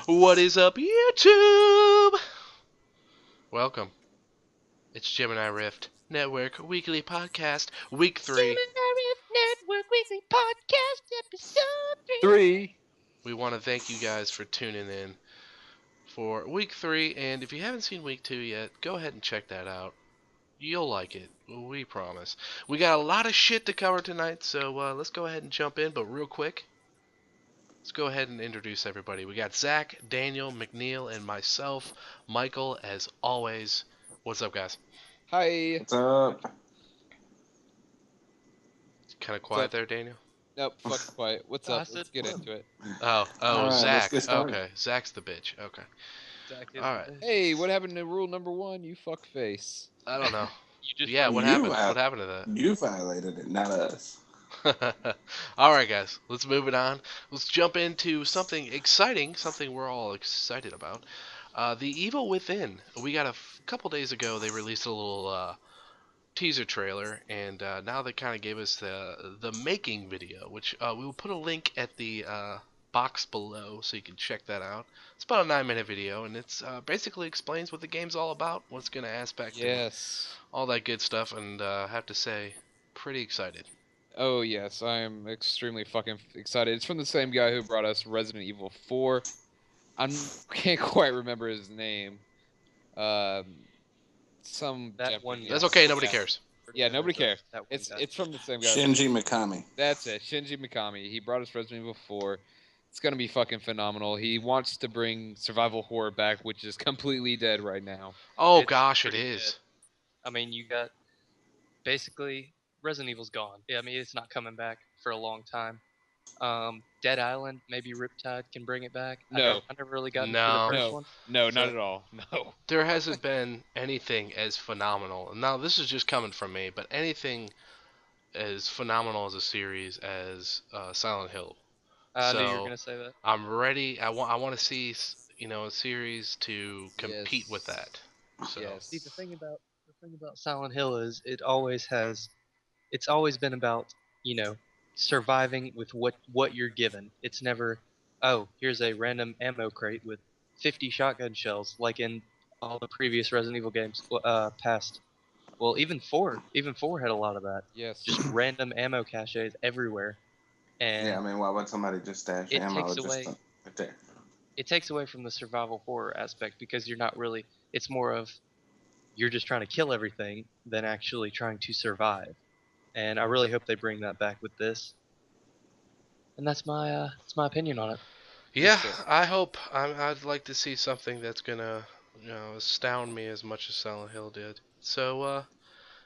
What is up, YouTube? Welcome. It's Gemini Rift Network Weekly Podcast, Week 3. Gemini Rift Network Weekly Podcast, Episode 3. We want to thank you guys for tuning in for Week 3, and if you haven't seen Week 2 yet, go ahead and check that out. You'll like it, we promise. We got a lot of shit to cover tonight, so let's go ahead and jump in, but real quick, let's go ahead and introduce everybody. We got Zack, Daniel, McNeill, and myself, Michael, as always. What's up, guys? Hi. What's up? Kind of quiet there, Daniel? Nope, fuck quiet. What's up? Let's get into it. Oh, Alright, Zack. let's get started. Okay, Zack's the bitch. Okay. All All right. Hey, what happened to rule number 1? You fuck face. I don't know. You just Yeah, what You happened? have- What happened to You violated it, not us. that? All right, guys. Let's move it on. Let's jump into something exciting, something we're all excited about. The Evil Within. We got a couple days ago. They released a little teaser trailer, and now they kind of gave us the making video, which we will put a link at the box below so you can check that out. It's about a 9-minute video, and it's basically explains what the game's all about, what's going to aspect, Yes. all that good stuff, and I have to say, pretty excited. Oh, yes, I am extremely fucking excited. It's from the same guy who brought us Resident Evil 4. I can't quite remember his name. Some That Japanese- one That's okay, nobody cares. Yeah, nobody cares. That one It's guy. it's from the same guy. Shinji Mikami. That's it, Shinji Mikami. He brought us Resident Evil 4. It's gonna be fucking phenomenal. He wants to bring survival horror back, which is completely dead right now. Oh It's gosh, it pretty is. dead. I mean, you got basically Resident Evil's gone. Yeah, I mean, it's not coming back for a long time. Dead Island, maybe Riptide can bring it back. No. I never really got No. into the first No. one. No, not So- at all. No. There hasn't been anything as phenomenal. Now, this is just coming from me, but anything as phenomenal as a series as Silent Hill. I knew you So- were gonna say that. I'm ready. I want to see, a series to compete with Yes. that. So, Yes. See, the thing about Silent Hill is it's always been about, surviving with what you're given. It's never, oh, here's a random ammo crate with 50 shotgun shells like in all the previous Resident Evil games past. Well, even 4 had a lot of that. Yes. Just random ammo caches everywhere. And Yeah, I mean, why would somebody just stash It ammo takes just away- right there? it takes away from the survival horror aspect because you're not really, it's more of you're just trying to kill everything than actually trying to survive. And I really hope they bring that back with this. And that's my opinion on it. yeah, sure. I hope. I'd like to see something that's gonna, astound me as much as Silent Hill did. So,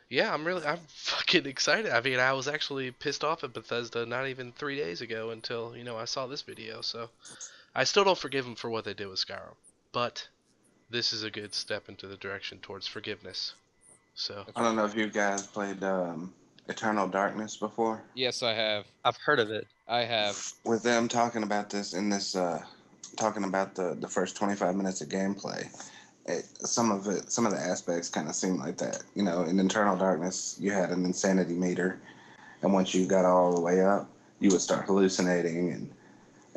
yeah, I'm fucking excited. I mean, I was actually pissed off at Bethesda not even 3 days ago until, I saw this video. So, I still don't forgive them for what they did with Skyrim, but this is a good step into the direction towards forgiveness. So, I don't know if you guys played Eternal Darkness before. Yes, I have. I've heard of it. I have. With them talking about this in this, talking about the first 25 minutes of gameplay, some of the aspects kind of seem like that. In Eternal Darkness, you had an insanity meter, and once you got all the way up, you would start hallucinating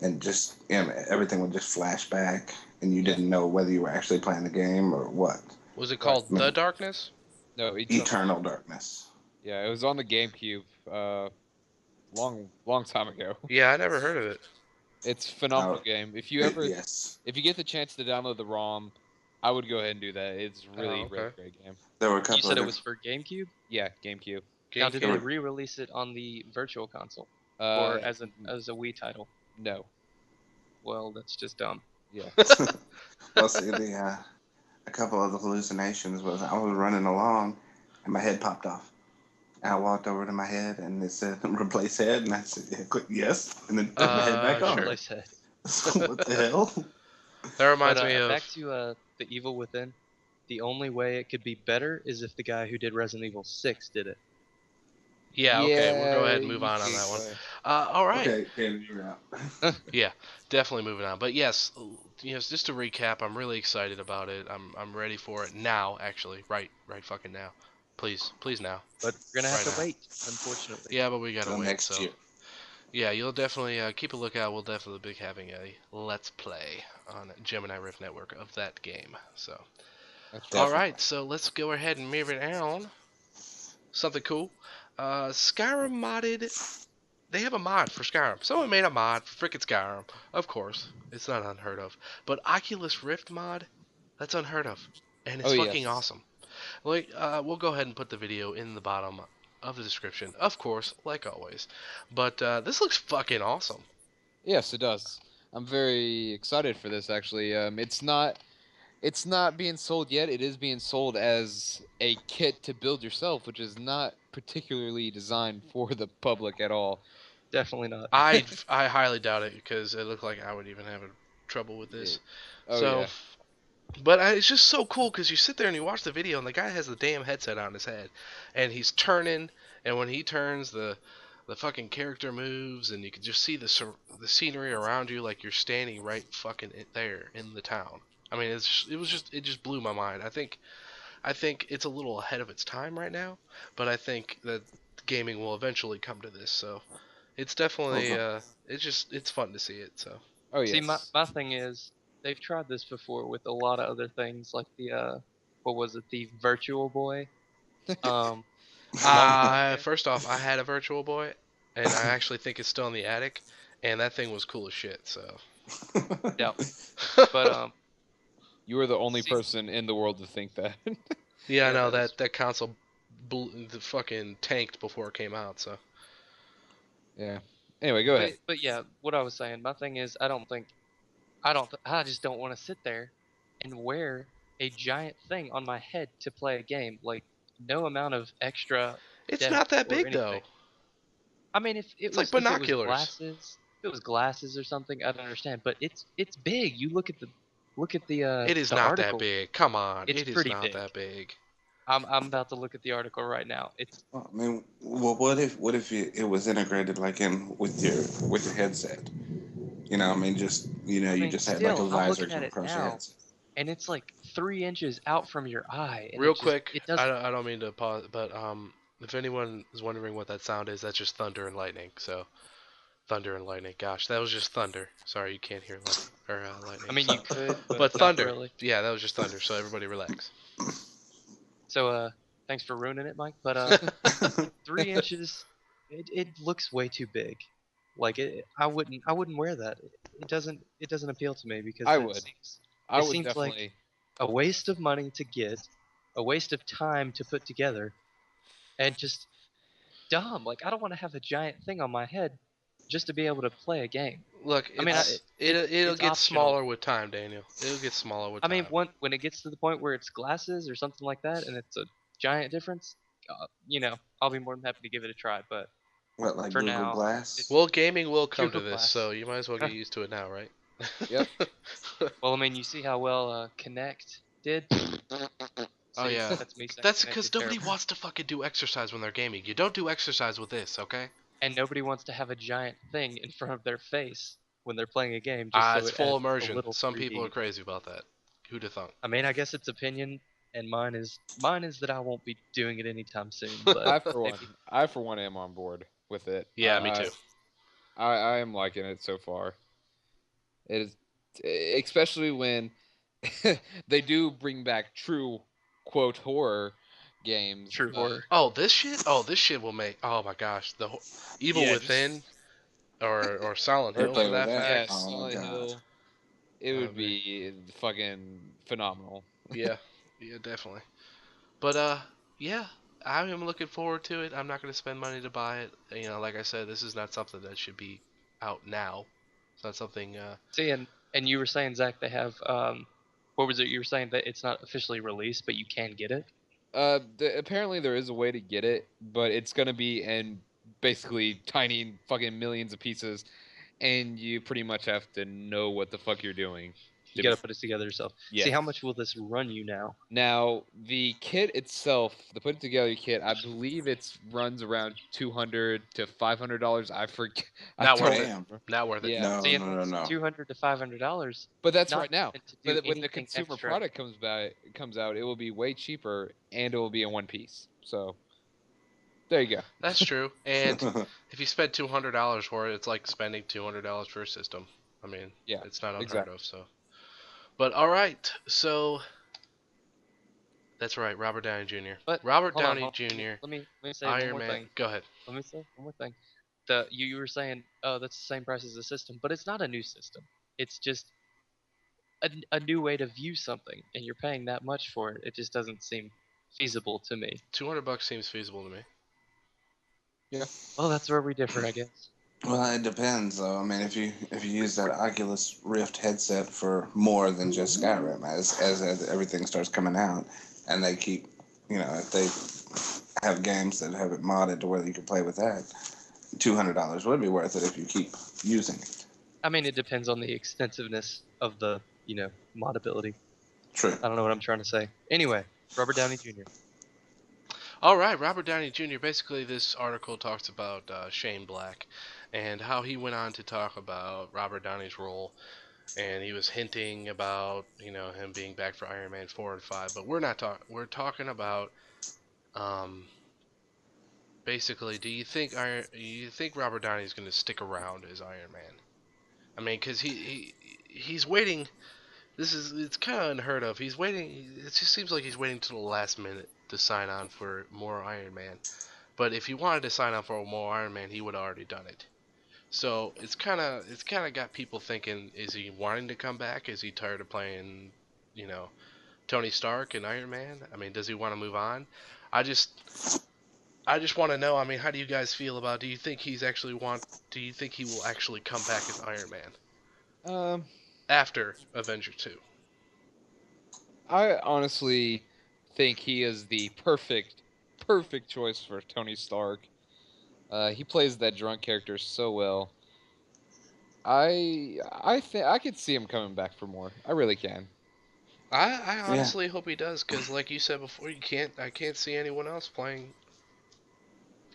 and just everything would just flash back, and you didn't know whether you were actually playing the game or what. was it called Right. The Darkness? No, Eternal Darkness. Yeah, it was on the GameCube. Long time ago. Yeah, I never heard of it. It's a phenomenal Oh, game. If you Yes, if you get the chance to download the ROM, I would go ahead and do that. It's really, okay. really great game. there were a You couple said of it was for GameCube? Yeah, GameCube. Now, did GameCube? they re-release it on the Virtual Console? Uh, Or as a Wii title? no. Well, that's just dumb. Yeah. Well, see, a couple of the hallucinations was I was running along and my head popped off. And I walked over to my head and it said replace head, and I said, yeah, click yes, and then put my head back on. Sure. Like I said. So what the hell? That reminds But, me of. back to the Evil Within. The only way it could be better is if the guy who did Resident Evil 6 did it. Yeah, okay, we'll go ahead and move on you that one. can- All right. Okay, Ken, you're out. Yeah, definitely moving on. But yes, just to recap, I'm really excited about it. I'm ready for it now, actually. Right fucking now. Please now. But we're gonna have Right to now. wait, unfortunately. Yeah, but we gotta Till wait. next So year. Yeah, you'll definitely keep a lookout. We'll definitely be having a Let's Play on Gemini Rift Network of that game. So, That's all right. right, so let's go ahead and move it on. Something cool. Skyrim modded. They have a mod for Skyrim. Someone made a mod for frickin' Skyrim. Of course, it's not unheard of. But Oculus Rift mod, that's unheard of, and it's Oh fucking yes. awesome. Like, we'll go ahead and put the video in the bottom of the description, of course, like always. But this looks fucking awesome. Yes, it does. I'm very excited for this actually. It's not being sold yet. It is being sold as a kit to build yourself, which is not particularly designed for the public at all. Definitely not. I highly doubt it because it looked like I would even have trouble with this. Oh So, yeah. but it's just so cool because you sit there and you watch the video and the guy has the damn headset on his head, and he's turning, and when he turns, the fucking character moves, and you can just see the scenery around you like you're standing right fucking there in the town. I mean, it just blew my mind. I think it's a little ahead of its time right now, but I think that gaming will eventually come to this. So it's definitely it's fun to see it. So Oh See, yes. my thing is, they've tried this before with a lot of other things, like the what was it, the Virtual Boy? Um, a long time ago. first off, I had a Virtual Boy, and I actually think it's still in the attic, and that thing was cool as shit. So Yeah, but You were the only see, person in the world to think that. yeah, I yeah, know that is. that console the fucking tanked before it came out. So Yeah. Anyway, go ahead. But yeah, what I was saying, my thing is, I just don't want to sit there and wear a giant thing on my head to play a game. Like, no amount of extra it's depth not that or big though. anything. I mean, It's like if it was binoculars. glasses, if it was glasses or something, I'd understand. But it's big. You look at It is the not that article. big. Come on, It's it is pretty not big. that big. I'm about to look at the article right now. It's I mean, well, what if it was integrated like in with your headset? I mean, just I you mean, just had like a still, I'm visor looking at come it across your now, headset. and it's like 3 inches out from your eye, and Real quick, it doesn't. I don't mean to pause, but if anyone is wondering what that sound is, that's just thunder and lightning. So thunder and lightning. Gosh, that was just thunder. Sorry, you can't hear I lightning. mean, you could, But but not thunder. really. Yeah, that was just thunder. So everybody relax. So thanks for ruining it, Mike. But 3 inches, it looks way too big. Like I wouldn't wear that. It doesn't appeal to me because I it would. seems I it would seems like definitely. a waste of money to get, a waste of time to put together, and just dumb. Like, I don't want to have a giant thing on my head just to be able to play a game. Look, I mean, it'll it's get optional. smaller with time, Daniel. It'll get smaller with I mean, time. when it gets to the point where it's glasses or something like that, and it's a giant difference, I'll be more than happy to give it a try. But What, like for Google now, Glass? Well, gaming will come to Google this, Glass. so you might as well get used to it now, right? Yep. Well, I mean, you see how well Connect did. Oh See, yeah. that's me saying That's Connect because is nobody terrible. wants to fucking do exercise when they're gaming. You don't do exercise with this, okay? And nobody wants to have a giant thing in front of their face when they're playing a game, just so It's it full adds a immersion. little Some 3D. people are crazy about that. Who'd have thunk? I mean, I guess it's opinion, and mine is that I won't be doing it anytime soon. I But for one, maybe. I for one am on board with it. Yeah, me too. I am liking it so far. It is, especially when they do bring back true quote horror games. True horror. Oh, this shit. Oh, this shit will make. Oh my gosh, Evil Yeah, Within or Silent Or Hill for play that with that. fact. yeah, Oh my Silent God. Hill. It Oh, would be fucking phenomenal. Yeah, yeah, definitely. But yeah, I am looking forward to it. I'm not going to spend money to buy it. Like I said, this is not something that should be out now. It's not something. See, and you were saying, Zach, they have what was it? You were saying that it's not officially released, but you can get it. Apparently there is a way to get it, but it's gonna be in basically tiny fucking millions of pieces, and you pretty much have to know what the fuck you're doing. You got to put it together yourself. Yeah. See, how much will this run you now? Now the kit itself, the put it together kit, I believe it runs around $200 to $500. I forget. Not worth it. Damn. Not worth it. Yeah. No, See, no, no, no. $200 to $500. But that's Not right now. meant to do But when the anything consumer extra. product comes out, it will be way cheaper, and it will be in one piece. So There you go. That's true. And if you spend $200 for it, it's like spending $200 for a system. I mean, Yeah, it's not unheard exactly. of. So, but all right. So that's right, Robert Downey Jr. But Robert hold on, Downey hold on. Jr. Let me say one Iron more Man. thing. Go ahead. Let me say one more thing. You were saying, oh, that's the same price as the system, but it's not a new system. It's just a new way to view something, and you're paying that much for it. It just doesn't seem feasible to me. $200 seems feasible to me. Yeah. Well, that's where we differ, I guess. Well, it depends, though. I mean, if you use that Oculus Rift headset for more than just Skyrim, as everything starts coming out, and they keep, if they have games that have it modded to where you can play with that, $200 would be worth it if you keep using it. I mean, it depends on the extensiveness of the, modability. True. I don't know what I'm trying to say. Anyway, Robert Downey Jr. All right, Robert Downey Jr. Basically, this article talks about Shane Black and how he went on to talk about Robert Downey's role, and he was hinting about him being back for Iron Man 4 and 5. But we're not talking. We're talking about basically. Do you think Robert Downey is going to stick around as Iron Man? I mean, because he's waiting. It's kind of unheard of. He's waiting. It just seems like he's waiting till the last minute to sign on for more Iron Man. But if he wanted to sign on for more Iron Man, he would have already done it. So it's kind of got people thinking: is he wanting to come back? Is he tired of playing, Tony Stark and Iron Man? I mean, does he want to move on? I just want to know. I mean, how do you guys feel about? Do you think he's actually want? Do you think he will actually come back as Iron Man after Avengers 2? I honestly think he is the perfect choice for Tony Stark. He plays that drunk character so well. I think I could see him coming back for more. I really can. I honestly hope he does, because like you said before, I can't see anyone else playing,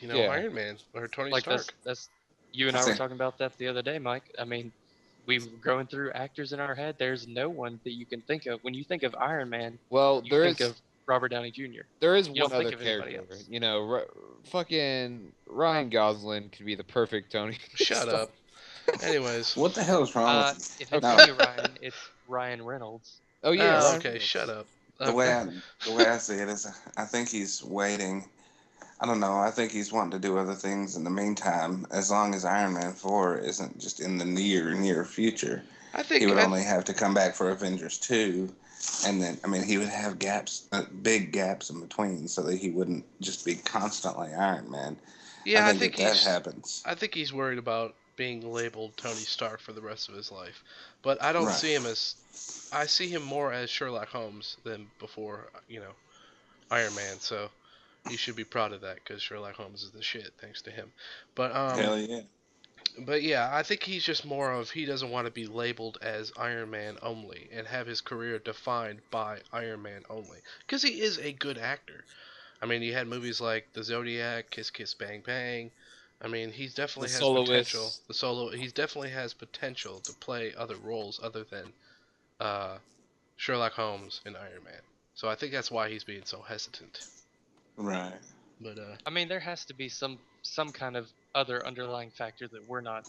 Yeah. Iron Man or Tony Like Stark. that's you and I I were see. talking about that the other day, Mike. I mean, we were going through actors in our head. There's no one that you can think of when you think of Iron Man. Well, You there think is of Robert Downey Jr. there is You one don't think other of anybody character. else. Fucking Ryan Gosling could be the perfect Tony. Shut Stark. up. Anyways. What the hell is wrong with If you? it's No, any Ryan, it's Ryan Reynolds. Oh yeah, Oh, Ryan okay. Reynolds. Shut up. the way Okay. I see it is, I think he's waiting. I don't know. I think he's wanting to do other things in the meantime. As long as Iron Man 4 isn't just in the near future, I he think would only have to come back for Avengers 2, and then I mean he would have gaps, big gaps in between, so that he wouldn't just be constantly Iron Man. I yeah, think if that happens, I think he's worried about being labeled Tony Stark for the rest of his life. But I don't right? see him as I see him more as Sherlock Holmes than before, Iron Man. So he should be proud of that, because Sherlock Holmes is the shit thanks to him. But Hell yeah. But yeah, I think he's just more of, he doesn't want to be labeled as Iron Man only and have his career defined by Iron Man only, because he is a good actor. I mean, he had movies like The Zodiac, Kiss Kiss Bang Bang. I mean, he's The definitely has potential. Soloist. He definitely has potential to play other roles other than uh, Sherlock Holmes and Iron Man. So I think that's why he's being so hesitant. Right. But I mean, there has to be some kind of other underlying factor that we're not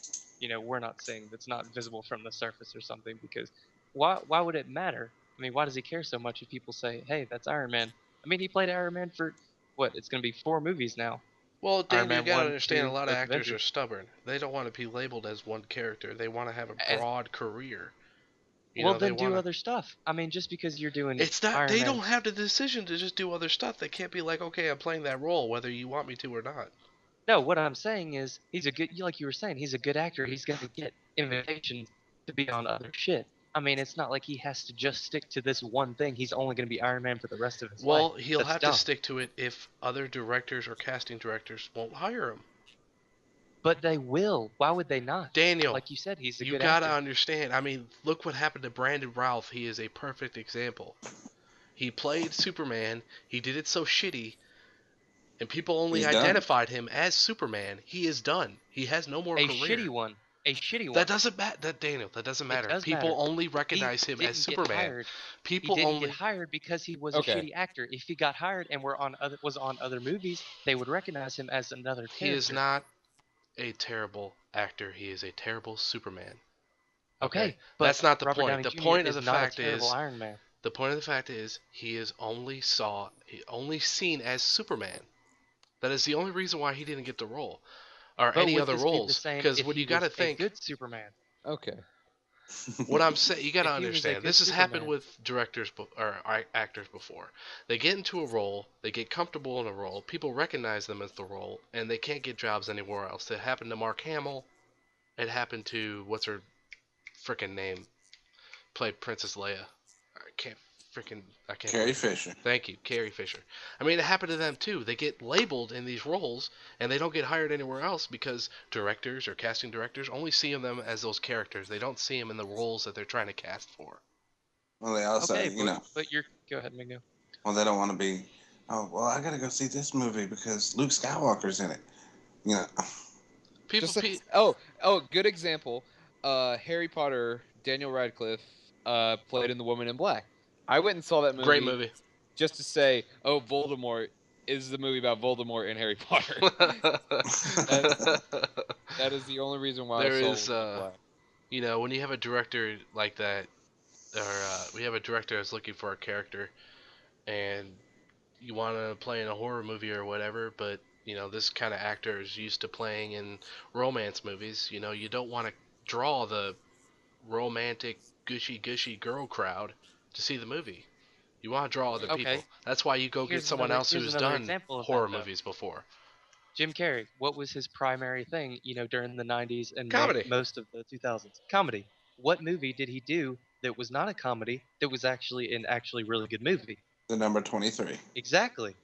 seeing, that's not visible from the surface or something. Because why would it matter? I mean, why does he care so much if people say, "Hey, that's Iron Man"? I mean, he played Iron Man for what? It's going to be 4 movies now. well, Iron Daniel, you Man gotta 1, understand, a 2, lot of both actors are Avengers. stubborn. They don't want to be labeled as one character. They want to have a And, broad career. well, They then do want to. other stuff. I mean, just because you're doing It's not. Iron They Man. don't have the decision to just do other stuff. They can't be like, okay, I'm playing that role, whether you want me to or not. No, what I'm saying is he's a good, like you were saying, he's a good actor. He's going to get invitations to be on other shit. I mean, it's not like he has to just stick to this one thing. He's only going to be Iron Man for the rest of his life. Well, he'll That's have to dumb. stick to it if other directors or casting directors won't hire him. But they will. Why would they not? Daniel, Like you said, he's a you good gotta actor. understand. I mean, look what happened to Brandon Routh. He is a perfect example. He played Superman. He did it so shitty, and people only He's done. identified him as Superman. He is done. He has no more A career. shitty one. a shitty one. That doesn't matter. That Daniel, that doesn't It matter. does People matter. only He recognize him as didn't get Superman. hired. He People didn't get only. hired because he was a Okay. shitty actor. If he got hired and was on other movies, they would recognize him as another He is character. not a terrible actor. He is a terrible Superman. Okay, but That's not the Robert point. Downey The Jr. point of is the not a fact terrible is Iron Man. the point of the fact is he is only seen as Superman. That is the only reason why he didn't get the role or But any would other this be the roles. same Because if what he you got to was a think, good Superman? Okay. what I'm saying, you got to If he was a understand. good This has happened Superman. with directors or actors before. They get into a role, they get comfortable in a role, people recognize them as the role, and they can't get jobs anywhere else. It happened to Mark Hamill. It happened to what's her freaking name? Played Princess Leia. I can't Carrie believe it. Fisher. Thank you, Carrie Fisher. I mean, it happened to them too. They get labeled in these roles, and they don't get hired anywhere else because directors or casting directors only see them as those characters. They don't see them in the roles that they're trying to cast for. Well, they also, Okay, you know, but you're go ahead, Mingo. well, they don't want to be. Oh, well, I gotta go see this movie because Luke Skywalker's in it. You know, People, Just good example. Harry Potter, Daniel Radcliffe, played in The Woman in Black. I went and saw that movie great movie. just to say, oh, Voldemort is the movie about Voldemort and Harry Potter. That is the only reason why There I saw is, Woman in Black. you know, when you have a director like that, or we have a director that's looking for a character, and you want to play in a horror movie or whatever, but you know this kind of actor is used to playing in romance movies. You know, you don't want to draw the romantic, gushy girl crowd to see the movie. You want to draw other Okay. people. That's why you go get someone else Here's who's another done example of horror that, though. movies before. Jim Carrey. What was his primary thing? During the '90s and Comedy. most of the 2000s. Comedy. What movie did he do that was not a comedy? That was actually an really good movie. the number 23. Exactly.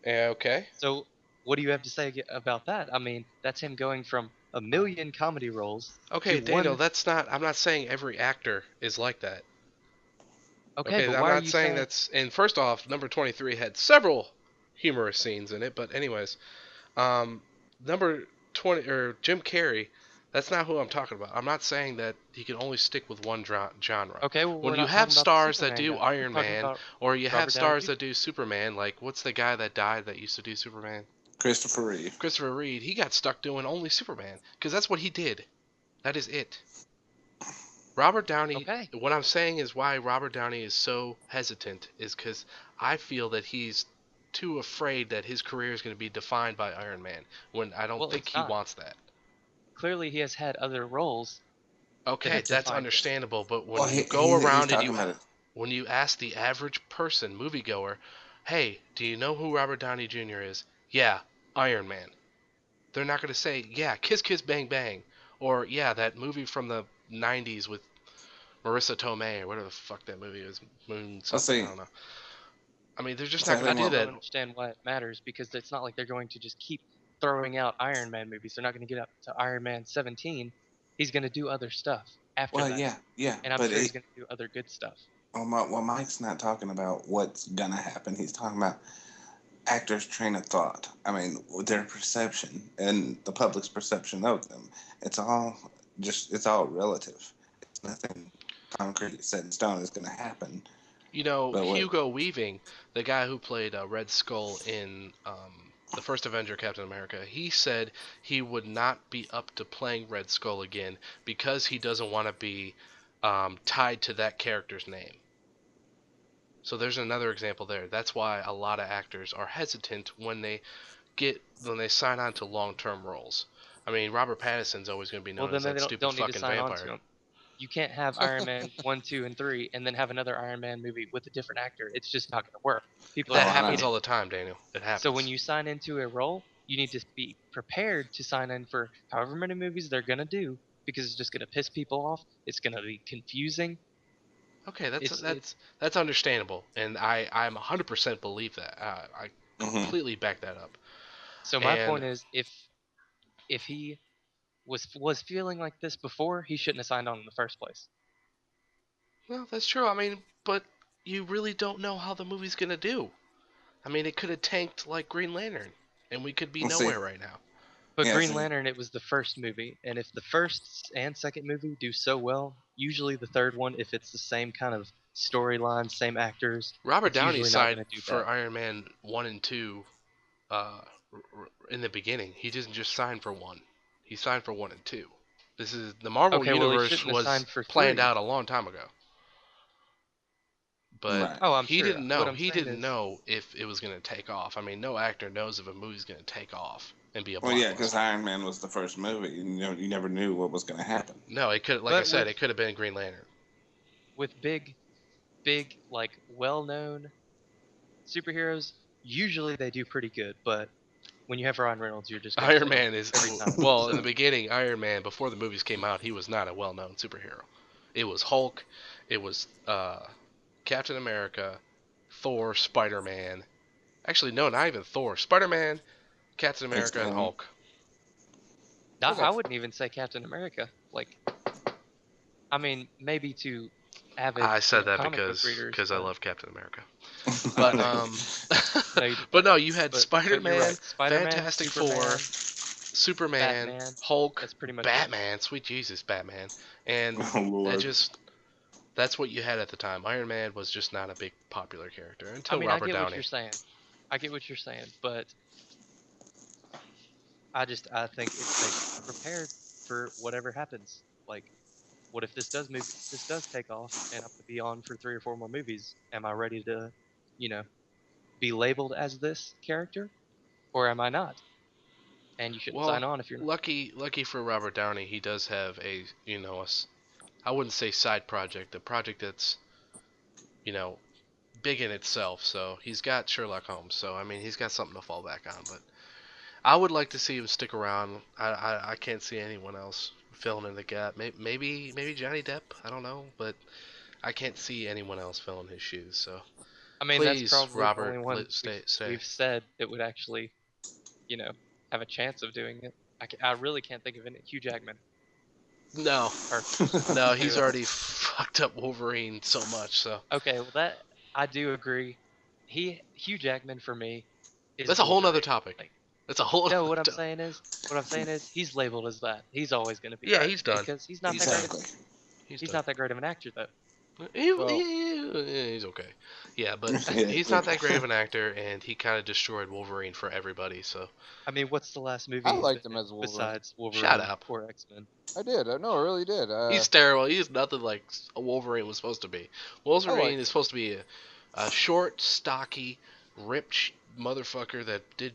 Yeah, okay. So, what do you have to say about that? I mean, that's him going from a million comedy roles Okay, to Daniel, one. that's not. I'm not saying every actor is like that. Okay, but I'm why are not you saying saying that's. And first off, number 23 had several humorous scenes in it, but anyways, number 20 or Jim Carrey, that's not who I'm talking about. I'm not saying that he can only stick with one genre. Okay, well, When we're you not have talking about the stars that Superman do guy. We're Iron talking Man, about or you have Robert Downey stars Jr. that do Superman, like what's the guy that died that used to do Superman? Christopher Reeve. Christopher Reed. He got stuck doing only Superman because that's what he did. That is it. Robert Downey. Okay. What I'm saying is why Robert Downey is so hesitant is because I feel that he's too afraid that his career is going to be defined by Iron Man when I don't Well, think it's he not. wants that. Clearly, he has had other roles. Okay, have that's defined it. understandable, but when Well, you go he's around and talking you about it. when you ask the average person, moviegoer, hey, do you know who Robert Downey Jr. is? Yeah, Iron Man. They're not going to say, yeah, Kiss Kiss Bang Bang, or yeah, that movie from the 90s with Marissa Tomei, or whatever the fuck that movie is, Moon I'll something, see. I don't know. I mean, they're just So not going I to just do don't that. understand why it matters because it's not like they're going to just keep throwing out Iron Man movies. They're not going to get up to Iron Man 17. He's going to do other stuff after Well, that. yeah, And I'm but sure he's going to do other good stuff. well, Mike's not talking about what's gonna happen. He's talking about actors' train of thought. I mean, their perception and the public's perception of them. It's all relative. It's nothing concrete set in stone is gonna happen. You know, But what? Hugo Weaving, the guy who played Red Skull in the first Avenger, Captain America, he said he would not be up to playing Red Skull again because he doesn't want to be tied to that character's name. So there's another example there. That's why a lot of actors are hesitant when they sign on to long-term roles. I mean, Robert Pattinson's always going to be Well, known then as they that stupid don't need to fucking sign on to vampire. him. You can't have Iron Man 1, 2, and 3 and then have another Iron Man movie with a different actor. It's just not going to work. People That are happens happy. all the time, Daniel. It happens. So when you sign into a role, you need to be prepared to sign in for however many movies they're going to do because it's just going to piss people off. It's going to be confusing. Okay, It's that's understandable, and I'm 100% believe that. I Mhm. completely back that up. so my And point is if he was feeling like this before, he shouldn't have signed on in the first place. well, that's true. I mean, but you really don't know how the movie's gonna do. I mean, it could have tanked like Green Lantern, and we could be We'll see. nowhere right now. But Yeah, Green so- Lantern, it was the first movie, and if the first and second movie do so well, usually the third one, if it's the same kind of storyline, same actors, Robert it's Downey usually not signed going to do for bad. Iron Man 1 and 2 in the beginning. He didn't just sign for 1. He signed for 1 and 2. This is the Marvel Okay, well he Universe shouldn't have was signed for planned 3. out a long time ago. But Right. Oh, I'm he sure. didn't What know. I'm He saying didn't is, know if it was going to take off. I mean, no actor knows if a movie's going to take off and be a Well, yeah, because blockbuster. Iron Man was the first movie. You never knew what was going to happen. No, it could, like I but said, it could have been Green Lantern. with big, like well-known superheroes, usually they do pretty good. But when you have Ryan Reynolds, you're just gonna Iron fail Man is every time. well, in the So, beginning, Iron Man before the movies came out, he was not a well-known superhero. It was Hulk, it was Captain America, Thor, Spider-Man. Actually, no, not even Thor. Spider-Man, Captain America, and X-Men. Hulk. I wouldn't even say Captain America. Like, I mean, maybe to avid I said that comic book because readers, I but love Captain America. But no, you but no, you had but you're Spider-Man, right. Spider-Man, Fantastic Superman, Four, Superman, Batman. Hulk, That's pretty much it. Batman, sweet Jesus, Batman, and Oh Lord. that's what you had at the time. Iron Man was just not a big popular character I until mean, I Robert get what Downey. you're saying. I get what you're saying, but I think if they prepared for whatever happens, like, what if this does take off, and I'm gonna be on for 3 or 4 more movies? Am I ready to, you know, be labeled as this character, or am I not? And you shouldn't Well, sign on if you're not. lucky for Robert Downey, he does have a I wouldn't say side project, a project that's you know big in itself. So he's got Sherlock Holmes. So I mean, he's got something to fall back on. But I would like to see him stick around. I can't see anyone else filling in the gap. Maybe Johnny Depp. I don't know, but I can't see anyone else filling his shoes. So I mean, that's please, probably the Robert, only one stay. we've said that would actually, have a chance of doing it. I really can't think of any. Hugh Jackman. No, Or, no, do he's it. already fucked up Wolverine so much. So Okay, well that I do agree. Hugh Jackman for me is that's a whole nother Wolverine. topic. Like, That's a whole. no, Other what I'm saying is he's labeled as that. He's always going to be Yeah, that he's done. because he's not Exactly. he's done. not that great of an actor though. Well- He's okay. Yeah, but Yeah, he's yeah. not that great of an actor, and he kind of destroyed Wolverine for everybody. So I mean, what's the last movie I he's liked been him in as Wolverine. besides Wolverine Shut up. or X-Men? I did. No, I really did. he's terrible. He's nothing like a Wolverine was supposed to be. Wolverine liked is him. supposed to be a short, stocky, ripped motherfucker that did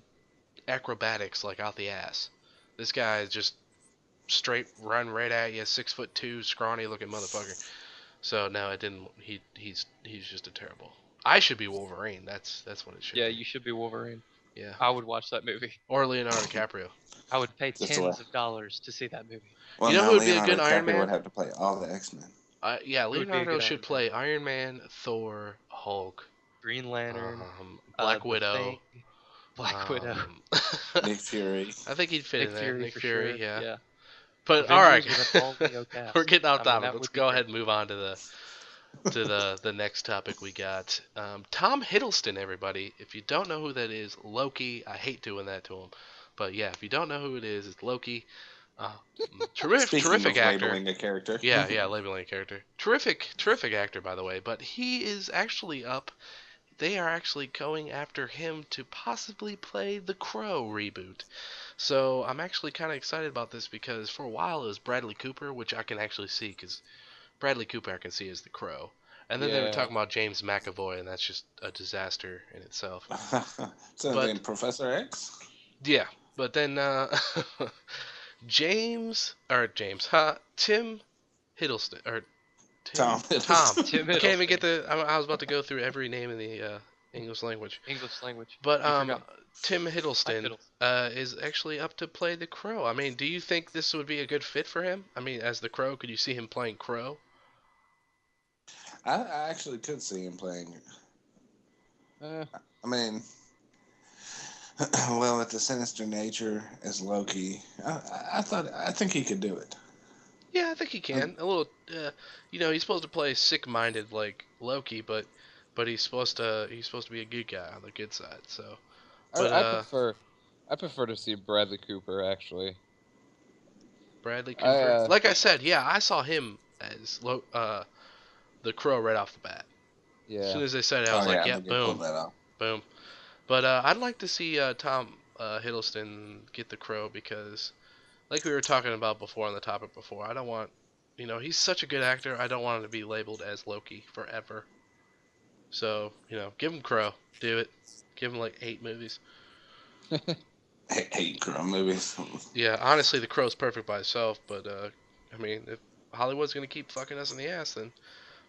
acrobatics like out the ass. This guy is just straight run right at you, 6'2", scrawny looking motherfucker. So no, it didn't. He's just a terrible. I should be Wolverine. That's what it should. Yeah, be. you should be Wolverine. Yeah. I would watch that movie. Or Leonardo DiCaprio. I would pay Just tens a- of dollars to see that movie. Well, You know now who would be a Leonardo good Iron DiCaprio Man? would have to play all the X-Men. Yeah, would be a Leonardo good should Iron play Iron Man, Thor, Hulk, Green Lantern, Black The Widow. Thing, Black Widow, Nick Fury. I think he'd fit Nick in there. Fury Nick for Fury, sure. yeah. Yeah. But Avengers all right, with an all-Neo cast. we're getting off I mean, topic. that Let's would be go great. ahead and move on to the next topic we got. Tom Hiddleston, everybody. If you don't know who that is, Loki. I hate doing that to him, but yeah, if you don't know who it is, it's Loki. Speaking Terrific of actor. labeling a character. Yeah, labeling a character. Terrific actor, by the way. But he is actually up. They are actually going after him to possibly play the Crow reboot. So I'm actually kind of excited about this because for a while it was Bradley Cooper, which I can actually see because Bradley Cooper I can see as the Crow. And then they were Yeah. talking about James McAvoy, and that's just a disaster in itself. So But- then Professor X? Yeah, but then Tim Hiddleston or Tom Tom. Hiddleston. Tim I can't even Hiddleston. get I was about to go through every name in the English language. English language. But You forgot. Tim Mike Hiddleston is actually up to play the Crow. I mean, do you think this would be a good fit for him? I mean, as the Crow, could you see him playing Crow? I actually could see him playing. Eh, I mean, well, with the sinister nature as Loki, I think he could do it. Yeah, I think he can. A little, he's supposed to play sick-minded like Loki, but he's supposed to be a good guy on the good side. So, but I I prefer to see Bradley Cooper actually. Bradley I Cooper. Like I said, yeah, I saw him as the Crow right off the bat. As soon yeah. as they said it, I Oh was like, yeah, I yep, think you pulled boom, that off. boom. But I'd like to see Tom Hiddleston get the Crow because, like we were talking about before on the topic before, I don't want, he's such a good actor. I don't want him to be labeled as Loki forever. So, give him Crow. Do it. Give him like 8 movies. Hate girl movies. Yeah, honestly, the Crow's perfect by itself. But I mean, if Hollywood's gonna keep fucking us in the ass, then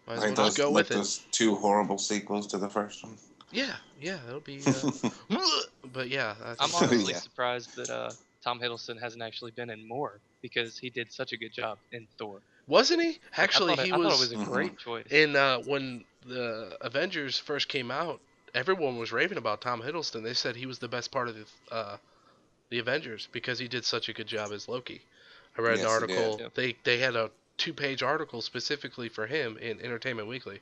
might I as well think just those go with it. those 2 horrible sequels to the first one. Yeah, that'll be. But yeah, I I'm think honestly Yeah. surprised that Tom Hiddleston hasn't actually been in more because he did such a good job in Thor. wasn't he? Like, Actually, I he thought it was was a great choice. in when the Avengers first came out. Everyone was raving about Tom Hiddleston. They said he was the best part of the Avengers because he did such a good job as Loki. I read an Yes, he did. article. Yep. They had a 2-page article specifically for him in Entertainment Weekly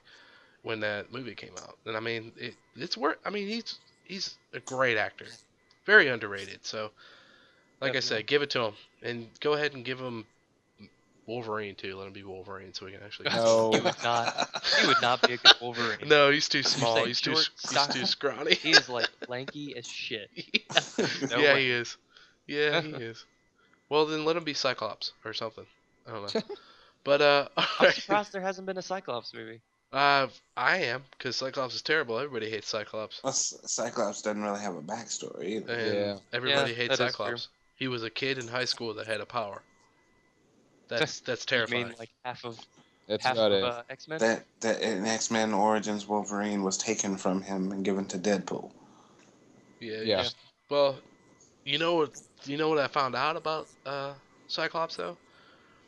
when that movie came out. And I mean, it's worth. I mean, he's a great actor, very underrated. So, like I Definitely. said, give it to him and go ahead and give him Wolverine too. Let him be Wolverine so we can actually. No. He would not. He would not be a good Wolverine. No, he's too You're small. saying He's too short, he's too stocky? scrawny. He is like lanky as shit. No Yeah, way. he is. Yeah, he is. Well, then let him be Cyclops or something. I don't know. But I'm alright. surprised there hasn't been a Cyclops movie. I am because Cyclops is terrible. Everybody hates Cyclops, Well, Cyclops doesn't really have a backstory either. and Yeah. everybody Yeah, hates that is true. Cyclops. He was a kid in high school that had a power. That's You terrifying. mean like half of That's about it. X-Men? That in X-Men Origins Wolverine was taken from him and given to Deadpool. Yeah. Yeah. Well, you know what I found out about Cyclops though?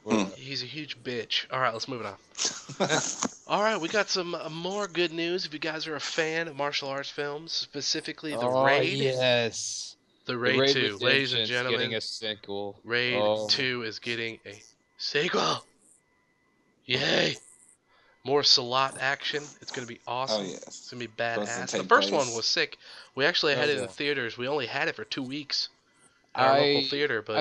Hmm. He's a huge bitch. All right, let's move it on. All right, we got some more good news. If you guys are a fan of martial arts films, specifically The Oh, Raid, yes. The The Raid Raid 2, ladies and Redemption's gentlemen, getting a sequel. Raid Oh. 2 is getting a sequel. Yay! More Salat action. It's gonna be awesome. Oh yes. It's gonna be Supposed to badass. The take first one place- was sick. We actually had Oh, it in yeah. theaters. We only had it for 2 weeks at our local theater, but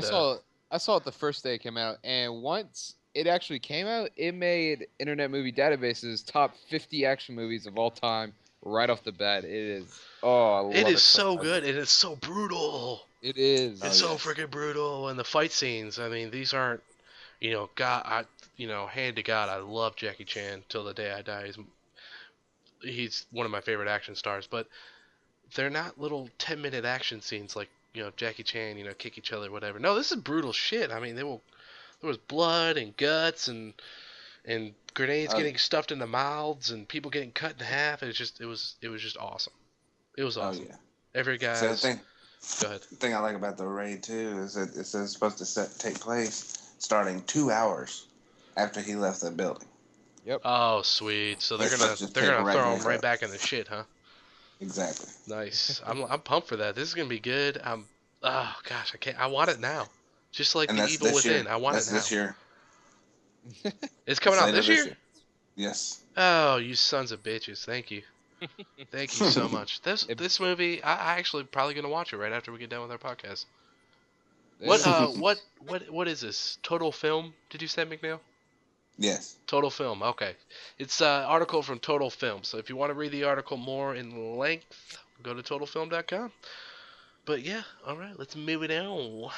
I saw it the first day it came out, and once it actually came out, it made Internet Movie Database's top 50 action movies of all time right off the bat. It is. Oh, I love it it is so much. good and it's so brutal. It is. It's so yes. freaking brutal, and the fight scenes. I mean, these aren't, hand to God, I love Jackie Chan till the day I die. He's one of my favorite action stars, but they're not little 10-minute action scenes like Jackie Chan, kick each other, whatever. No, this is brutal shit. I mean, there was blood and guts and grenades Oh. getting stuffed in the mouths and people getting cut in half. It was just awesome. It was Oh awesome. yeah. Every guy. So Go ahead. the thing I like about the Raid 2 is that it's supposed to take place starting 2 hours after he left the building. Oh, sweet. So they're Let's gonna just they're pick gonna right throw back him right up. back in the shit, huh? Exactly. Nice. I'm pumped for that. This is gonna be good. Oh gosh, I want it now. Just like And the that's Evil this Within. year. I want That's it now. this year. It's coming It's out later this year? Yes. Oh, you sons of bitches! Thank you, thank you so much. This It- this movie, I actually probably gonna watch it right after we get done with our podcast. It- What is this? Total Film? Did you say, McNeill? Yes. Total Film. Okay, it's an article from Total Film. So if you want to read the article more in length, go to totalfilm.com. But yeah, all right, let's move it on.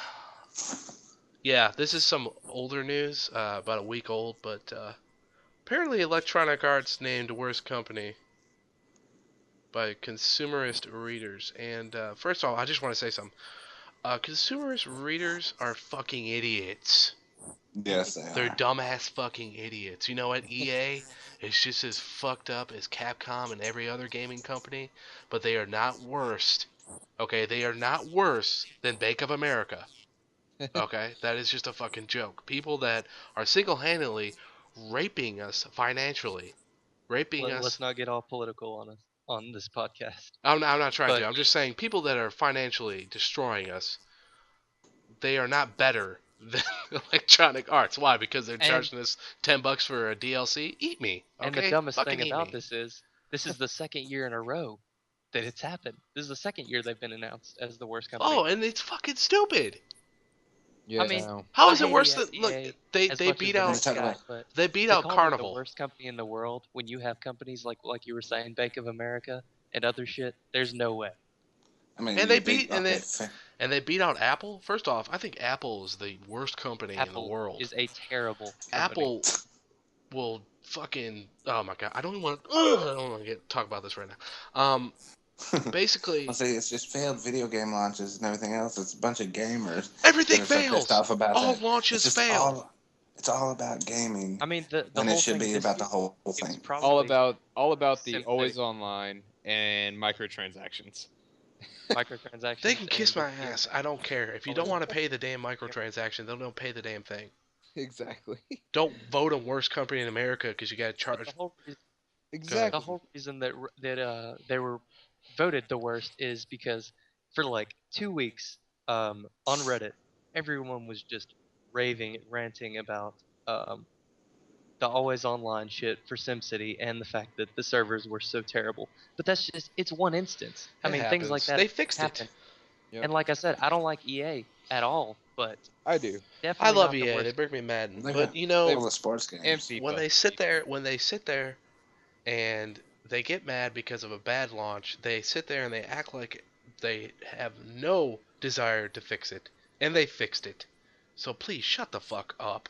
Yeah, this is some older news, about a week old, but apparently Electronic Arts named Worst Company by consumerist readers. And first of all, I just want to say something. Consumerist readers are fucking idiots. Yes, They're are. dumbass fucking idiots. You know what? EA is just as fucked up as Capcom and every other gaming company, but they are not worse. Okay, they are not worse than Bank of America. Okay, that is just a fucking joke. People that are single-handedly raping us financially, raping us. Let's not get all political on this podcast. I'm not trying but- to. I'm just saying people that are financially destroying us, they are not better than Electronic Arts. Why? Because they're charging us $10 for a DLC? Eat me. Okay? And the dumbest Fucking thing eat about me. this is the second year in a row that it's happened. This is the second year they've been announced as the worst company. Oh, and it's fucking stupid. Yeah. I mean, How I is it hate worse than look? EA They as they much as beat the out next guy, but they beat to out call me the Carnival. worst company in the world when you have companies like you were saying, Bank of America and other shit, there's no way. I mean, And they beat and okay, they beat out Apple. First off, I think Apple is the worst company in the Apple world. is a terrible company. Apple will fucking oh my god, I don't want to talk about this right now. Basically, Well, see, it's just failed video game launches and everything else. It's a bunch of gamers. everything that are so fails. pissed off about All that. launches It's just fail. it's all about gaming. I mean, the when whole it should thing be this about year, the whole it was thing. probably all about the SimCity. always online and microtransactions. microtransactions. They can kiss and my ass. I don't care. If you don't want to pay the damn microtransaction, then don't pay the damn thing. Exactly. Don't vote on worst company in America because you got to But charge. the whole reason, Exactly. the whole reason that they were voted the worst is because for like 2 weeks on Reddit, everyone was just raving, ranting about the always online shit for SimCity and the fact that the servers were so terrible. But that's just it's one instance. I It mean, things like happens. that They fixed happen. it. Yep. And like I said, I don't like EA at all, but I do. definitely I love not the EA. They worst. bring me Madden. They But got- you All know, the sports games. And FIFA. when they sit there and they get mad because of a bad launch, they sit there and they act like they have no desire to fix it, and they fixed it. So please shut the fuck up.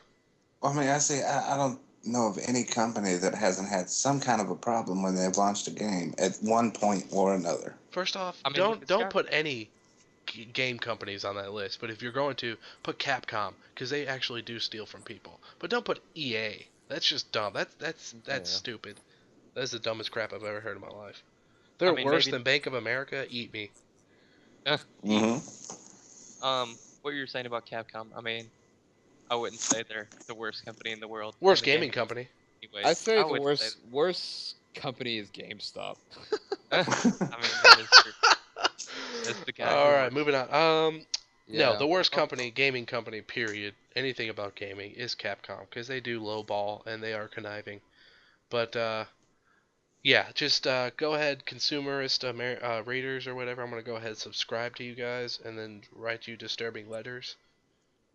Well, I mean, I don't know of any company that hasn't had some kind of a problem when they've launched a game at one point or another. First off, I mean, look at don't Skyrim. put any game companies on that list. But if you're going to, put Capcom because they actually do steal from people. But don't put EA. That's just dumb. That's Yeah. stupid. That's the dumbest crap I've ever heard in my life. They're I mean, worse maybe- than Bank of America. Eat me. Mm-hmm. What you were saying about Capcom, I mean, I wouldn't say they're the worst company in the world. Worst in the gaming company. Anyways, I say the wouldn't say worst company is GameStop. I mean, that is true. That's the guy. All who right, works. moving on. Yeah. No, the worst company, gaming company, period. Anything about gaming is Capcom because they do lowball and they are conniving. But yeah, just go ahead, consumerist readers or whatever. I'm gonna go ahead and subscribe to you guys and then write you disturbing letters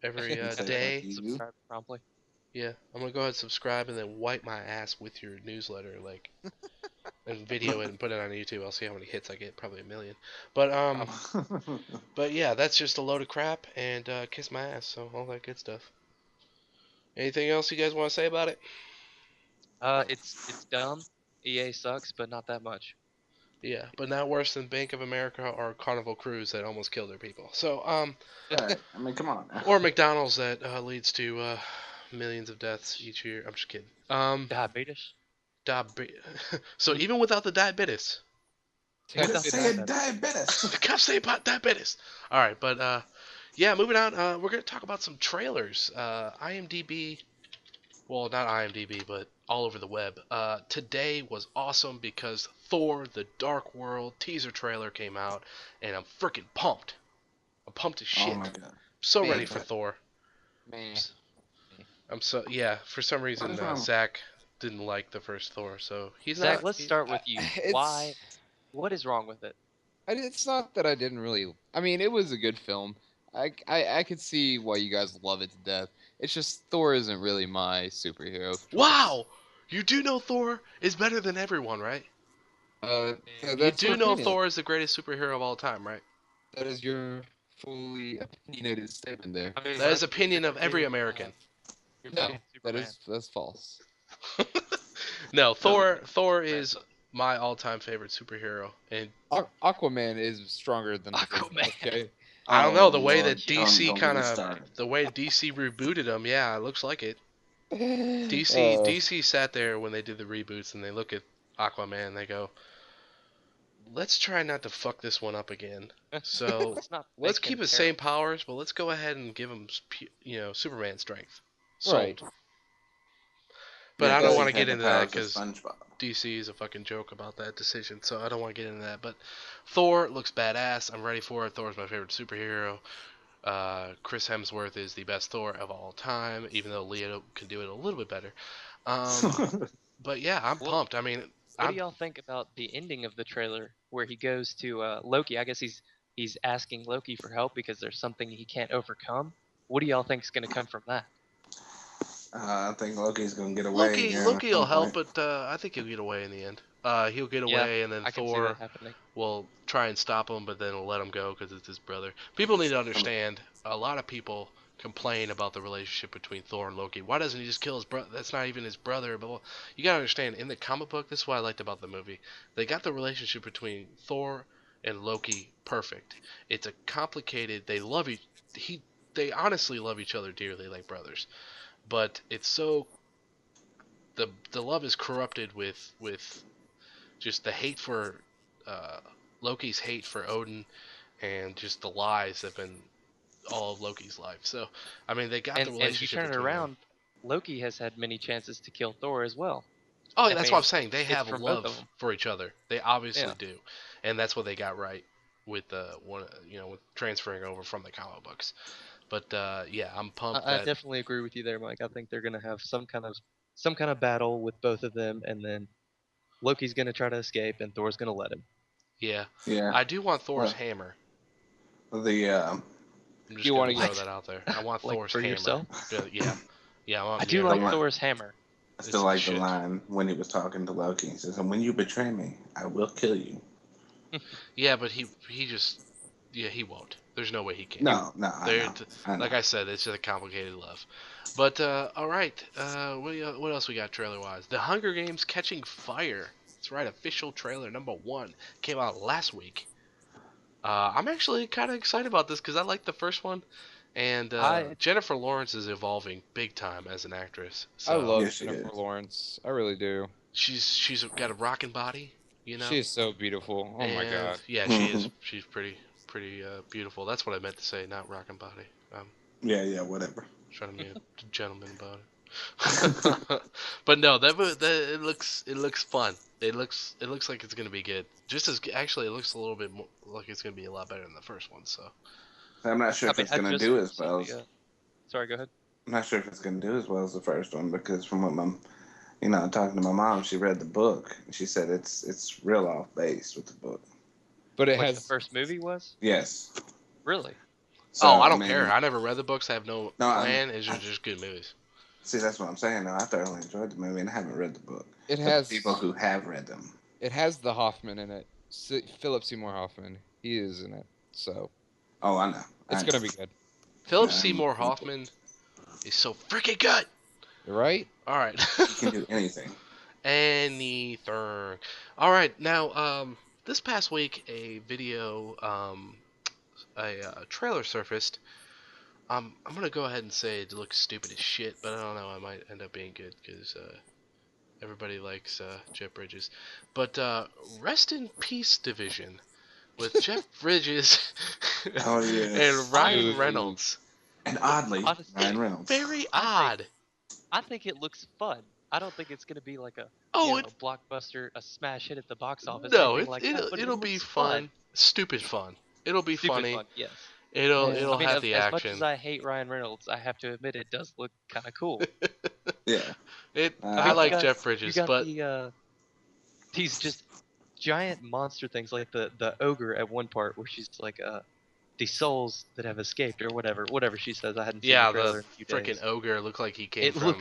every Say day. thank you. Subscribe promptly. Yeah, I'm gonna go ahead and subscribe and then wipe my ass with your newsletter, like, and video it and put it on YouTube. I'll see how many hits I get, probably 1 million. But but yeah, that's just a load of crap and kiss my ass, so all that good stuff. Anything else you guys want to say about it? It's dumb. EA sucks, but not that much. Yeah, but not worse than Bank of America or Carnival Cruise that almost killed their people. So Right. I mean, come on. or McDonald's that leads to millions of deaths each year. I'm just kidding. Diabetes. So even without the diabetes. What That's did say bad. diabetes? The cops say about diabetes. All right, but yeah, moving on. We're gonna talk about some trailers. IMDb, well, not IMDb, but all over the web. Today was awesome because Thor: The Dark World teaser trailer came out, and I'm freaking pumped. I'm pumped as shit. Oh my god. So Man, ready for but- Thor. Man. I'm so yeah. For some reason, What is wrong? Zach didn't like the first Thor, so he's Zach, not. let's start with you. It's- Why? What is wrong with it? It's not that I didn't really. I mean, it was a good film. I could see why you guys love it to death. It's just Thor isn't really my superhero. choice. Wow, you do know Thor is better than everyone, right? Yeah, You that's do your know opinion. Thor is the greatest superhero of all time, right? That is your fully opinionated statement there. I mean, That is opinion of every American. You're No, saying that Superman. is that's false. No, Thor is my all-time favorite superhero, and Aquaman is stronger than Aquaman. Okay. I don't know the way that Lord, DC don't kind get me of started. the way DC rebooted him. Yeah, it looks like it. DC. DC sat there when they did the reboots and they look at Aquaman and they go, "Let's try not to fuck this one up again." So Let's not let's make keep him his same powers, but let's go ahead and give him, Superman strength. Sold. Right. But Yeah, I don't he want to had get the into that powers of because SpongeBob. DC is a fucking joke about that decision, so I don't want to get into that. But Thor looks badass. I'm ready for it. Thor's my favorite superhero. Chris Hemsworth is the best Thor of all time, even though Leo can do it a little bit better. But yeah, I'm Well- pumped. I mean, What do y'all think about the ending of the trailer where he goes to Loki? I guess he's asking Loki for help because there's something he can't overcome. What do y'all think is going to come from that? I think Loki's gonna get away again at Loki will some help, point. but I think he'll get away in the end. He'll get Yeah, away, and then I can see Thor that happening. will try and stop him, but then he'll let him go because it's his brother. People need to understand. A lot of people complain about the relationship between Thor and Loki. Why doesn't he just kill his brother? That's not even his brother. But well, you gotta understand. In the comic book, this is what I liked about the movie. They got the relationship between Thor and Loki perfect. It's a complicated. They love each. They honestly love each other dearly, like brothers. But it's so the love is corrupted with just the hate for uh, Loki's hate for Odin and just the lies that have been all of Loki's life. So I mean they got the And you relationship turn it between them. around, Loki has had many chances to kill Thor as well. Oh, I that's mean, what I'm saying. They it's have from both love of them. for each other. They obviously Yeah. do, and that's what they got right with with transferring over from the comic books. But yeah, I'm pumped I that definitely agree with you there, Mike. I think they're going to have some kind of battle with both of them, and then Loki's going to try to escape, and Thor's going to let him. yeah, Yeah. I do want Thor's Well, hammer. the I'm just You gonna wanna throw get- that out there. I want Like Thor's for hammer. yourself. Yeah, yeah. I want I do Mjolnir. like one. Thor's hammer. I It's still the like the shit. line when he was talking to Loki. He says, "And when you betray me, I will kill you." Yeah, but he just he won't. There's no way he can. No, no, I Like know. I said, it's just a complicated love. But all right, what else we got trailer wise? The Hunger Games Catching Fire. That's right, official trailer number 1 came out last week. I'm actually kind of excited about this because I like the first one, and I Jennifer Lawrence is evolving big time as an actress. I So love Yes, she Jennifer is. Lawrence. I really do. she's got a rocking body, you know. She is so beautiful. Oh my And god. yeah, she is. Mhm. She's pretty beautiful. That's what I meant to say, not rockin' body. Yeah, yeah, whatever. Trying to be a gentleman about it. But no, that it looks fun. It looks like it's gonna be good. Just as actually, it looks a little bit more like it's gonna be a lot better than the first one. So I'm not sure I if mean it's I gonna just do as saw well the. as Sorry, go ahead. I'm not sure if it's gonna do as well as the first one because from what talking to my mom, she read the book and she said it's real off base with the book. But it Like the has first movie was? Yes. Really? So I I don't care. mean, I never read the books. I have no no, plan. It's just good movies. see that's what I'm saying. No, I thoroughly enjoyed the movie and I haven't read the book. it But the has people who have read them, the Hoffman in it. Philip Seymour Hoffman. He is in it. So oh, I know, it's I gonna know. be good. Philip Um, Seymour Hoffman is so freaking good. Right? All right. he can do anything. Anything. All right. Now, this past week, a video, a trailer surfaced. I'm gonna go ahead and say it looks stupid as shit, but I don't know. I might end up being good because everybody likes Jeff Bridges. But Rest in Peace Division with Jeff Bridges Oh yes, and Ryan Dude. Reynolds. and oddly, Honestly, Ryan Reynolds. Very I odd. I think it looks fun. I don't think it's gonna be like a Oh, it blockbuster, a smash hit at the box office or no, anything like that. But it it'll be looks fun. fun. Stupid fun. It'll be Stupid funny. fun, yes. Man. It'll I mean, have the as much as action. I hate Ryan Reynolds, I have to admit it does look kind of cool. Yeah. I You like got Jeff Bridges, you got but these just giant monster things like the ogre at one part where she's like the souls that have escaped or whatever she says. I hadn't seen the yeah, trailer the in a few freaking days. ogre looked like he came It from.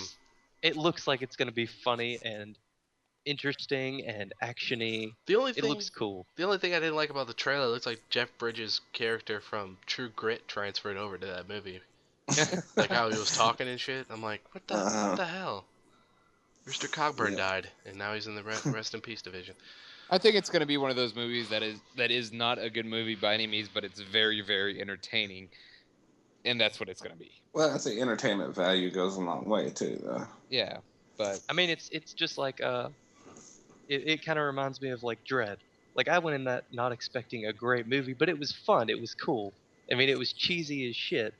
looks like it's gonna be funny and interesting and actiony. The only It thing looks cool. The only thing I didn't like about the trailer, it looks like Jeff Bridges' character from True Grit transferred over to that movie. Like how he was talking and shit. I'm like, what the hell? Mr. Cogburn Yeah. died, and now he's in the Rest in Peace division. I think it's gonna be one of those movies that is not a good movie by any means, but it's very, very entertaining. And that's what it's gonna be. Well, I say entertainment value goes a long way too, though. Yeah. But I mean, it's just like it kind of reminds me of like Dread. Like I went in that not expecting a great movie, but it was fun. It was cool. I mean, it was cheesy as shit,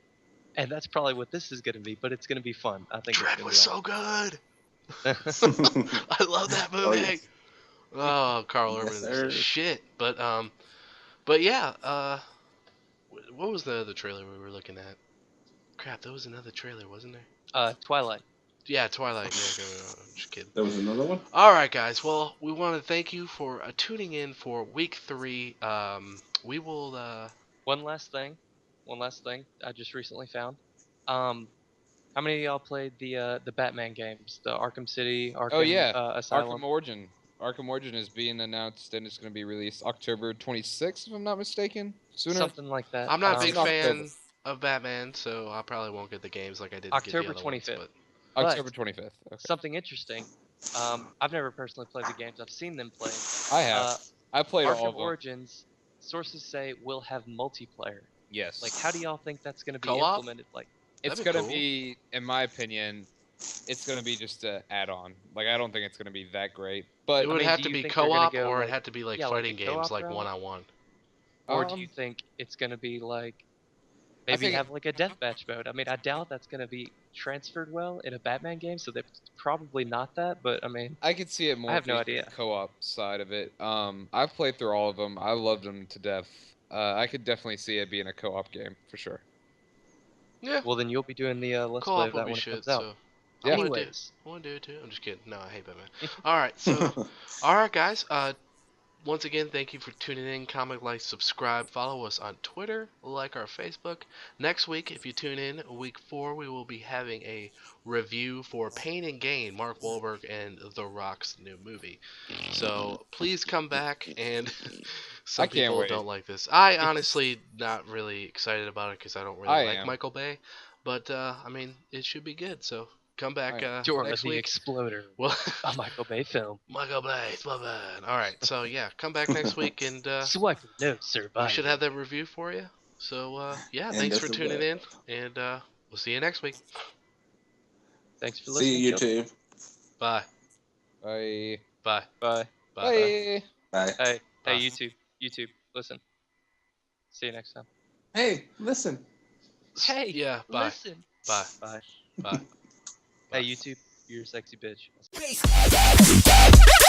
and that's probably what this is gonna be. But it's gonna be fun. I think Dread it's was so good. awesome. I love that movie. Oh, yes. Oh, Carl Yes, Urban is sir. the shit. But yeah. What was the other trailer we were looking at? Crap, there was another trailer, wasn't there? Twilight. Yeah, Twilight. Yeah, just kidding. There was another one. All right, guys. Well, we want to thank you for tuning in for week 3. We will. One last thing I just recently found. How many of y'all played the Batman games, the Arkham City, Oh Arkham yeah, Asylum? Arkham Origin. Arkham Origin is being announced and it's going to be released October 26th, if I'm not mistaken. Sooner. Something like that. I'm not a It's big in fan October. of Batman, so I probably won't get the games like I didn't get the October other 25th. ones. But October 25th. Okay. something interesting. I've never personally played the games. I've seen them play. I have. I played all Arkham of them. Origins. Sources say will have multiplayer. Yes. Like, how do y'all think that's going to be Co-op? implemented? Like, It's That'd be gonna cool. be, in my opinion, it's gonna be just an add-on. Like I don't think it's gonna be that great. But It would mean, have do to you be think they're gonna co-op, go, or like- it had to be like yeah, like fighting a games, co-op like route? one-on-one. or do you think it's going to be like maybe think- have like a deathmatch mode? I mean, I doubt that's going to be transferred well in a Batman game, so they're probably not that. But I mean, I could see it more. I have no being the idea. Co-op side of it. I've played through all of them. I loved them to death. I could definitely see it being a co-op game for sure. Yeah, well, then you'll be doing the let's play co-op of would that be when it shit. comes out. So Yeah. I want to do. Anyways, I want to do it too. I'm just kidding. No, I hate Batman. All right, so all right, guys. Once again, thank you for tuning in. Comment, like, subscribe, follow us on Twitter, like our Facebook. Next week, if you tune in, week 4, we will be having a review for Pain and Gain, Mark Wahlberg and The Rock's new movie. So please come back. And some I can't people wait. don't like this. I honestly not really excited about it because I don't really I like am. Michael Bay. But I mean, it should be good. So come back Dora next the week. Exploder, Well. a Michael Bay film. Michael Bay, it's my man. All right, so yeah, come back next week, and Swipe no we survival. should have that review for you. So yeah, And thanks that's for a tuning wrap. in, and we'll see you next week. Thanks for listening. See you, children. YouTube. Bye. Bye. Bye. Bye. Bye. Bye. Bye. Hey, Bye. YouTube, listen. See you next time. Hey, listen. Hey, Yeah. Bye. listen. Bye. Bye. Bye. Hey, YouTube, you're a sexy bitch. Bass.